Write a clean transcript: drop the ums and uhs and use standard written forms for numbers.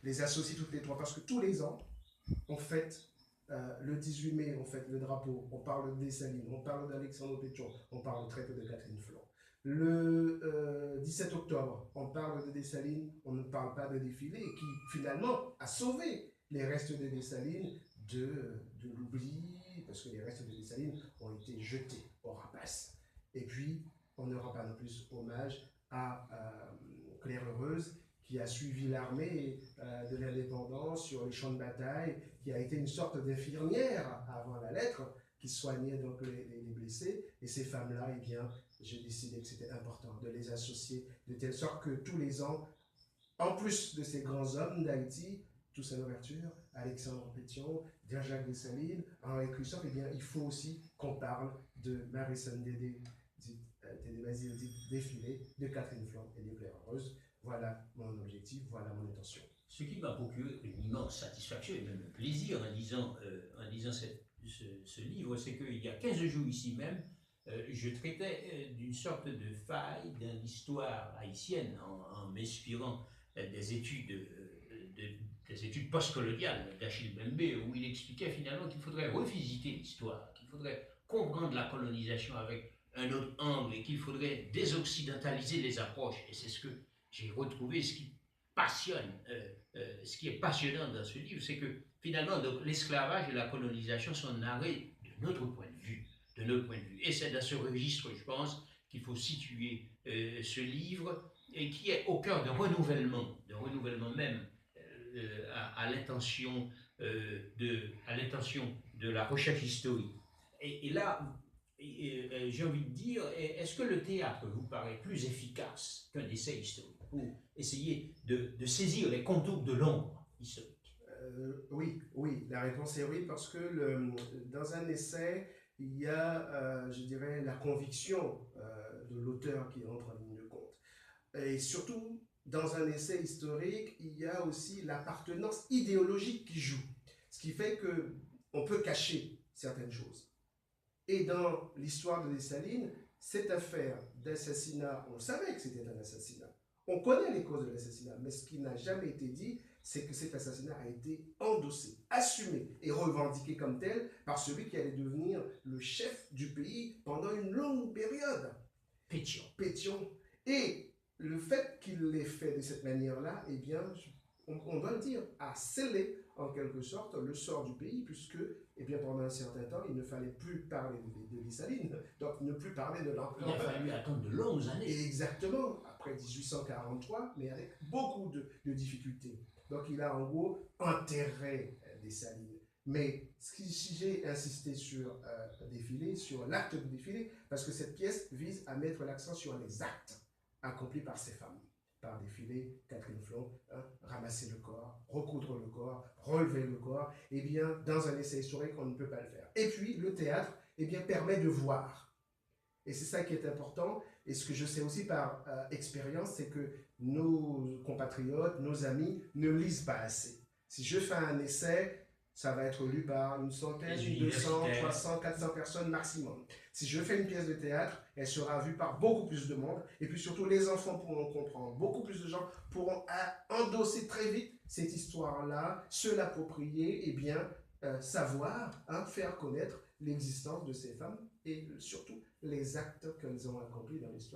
les associe toutes les trois parce que tous les ans, on fête le 18 mai, on fête le drapeau, on parle de Dessalines, on parle d'Alexandre Pétion, on parle très peu de Catherine Fland. Le 17 octobre, on parle de Dessalines, on ne parle pas de défilé, qui finalement a sauvé les restes de Dessalines de l'oubli, parce que les restes de Dessalines ont été jetés au rapace. Et puis, on ne rend pas non plus hommage à Claire Heureuse, qui a suivi l'armée de l'indépendance sur les champs de bataille, qui a été une sorte d'infirmière avant la lettre, qui soignait donc les blessés. Et ces femmes-là, eh bien, j'ai décidé que c'était important de les associer de telle sorte que tous les ans, en plus de ces grands hommes d'Haïti, Toussaint Louverture, Alexandre Pétion, Jean-Jacques Dessalines, Henri Christophe, eh bien, il faut aussi qu'on parle de Marie-Sonne Dédé, Tédé-Basile, défilé, de Catherine Fland et de Claire Heureuse. Voilà mon objectif, voilà mon intention. Ce qui m'a procuré une immense satisfaction et même un plaisir en lisant ce livre, c'est qu'il y a 15 jours ici même, je traitais d'une sorte de faille dans l'histoire haïtienne en m'inspirant des études postcoloniales d'Achille Mbembe, où il expliquait finalement qu'il faudrait revisiter l'histoire, qu'il faudrait comprendre la colonisation avec un autre angle et qu'il faudrait désoccidentaliser les approches. Et c'est ce que j'ai retrouvé, ce qui passionne, ce qui est passionnant dans ce livre, c'est que finalement l'esclavage et la colonisation sont narrés de notre point de vue. Et c'est dans ce registre, je pense, qu'il faut situer ce livre, et qui est au cœur d'un renouvellement même à l'intention de la recherche historique. Et là, j'ai envie de dire, est-ce que le théâtre vous paraît plus efficace qu'un essai historique pour essayer de saisir les contours de l'ombre historique? Oui, la réponse est oui, parce que dans un essai, il y a, je dirais, la conviction de l'auteur qui entre en ligne de compte. Et surtout, dans un essai historique, il y a aussi l'appartenance idéologique qui joue. Ce qui fait qu'on peut cacher certaines choses. Et dans l'histoire de Dessalines, cette affaire d'assassinat, on savait que c'était un assassinat. On connaît les causes de l'assassinat, mais ce qui n'a jamais été dit, c'est que cet assassinat a été endossé, assumé et revendiqué comme tel par celui qui allait devenir le chef du pays pendant une longue période. Pétion. Et le fait qu'il l'ait fait de cette manière-là, eh bien, on doit le dire, a scellé en quelque sorte le sort du pays, puisque eh bien, pendant un certain temps, il ne fallait plus parler de Dessalines, donc ne plus parler de l'empereur. Il a fallu attendre de longues années. Exactement, après 1843, mais avec beaucoup de difficultés. Donc il a en gros enterré Dessalines. Mais si j'ai insisté sur défilé, sur l'acte de défilé, parce que cette pièce vise à mettre l'accent sur les actes accomplis par ces femmes. Par défilé, Catherine Fland, ramasser le corps, recoudre le corps, relever le corps, eh bien, dans un essai historique, on ne peut pas le faire. Et puis, le théâtre, eh bien, permet de voir. Et c'est ça qui est important. Et ce que je sais aussi par expérience, c'est que nos compatriotes, nos amis, ne lisent pas assez. Si je fais un essai, ça va être lu par une centaine, 200, 300, 400 personnes maximum. Si je fais une pièce de théâtre, elle sera vue par beaucoup plus de monde. Et puis surtout, les enfants pourront comprendre. Beaucoup plus de gens pourront endosser très vite cette histoire-là, se l'approprier, et bien savoir, faire connaître l'existence de ces femmes et surtout les actes qu'elles ont accomplis dans l'histoire.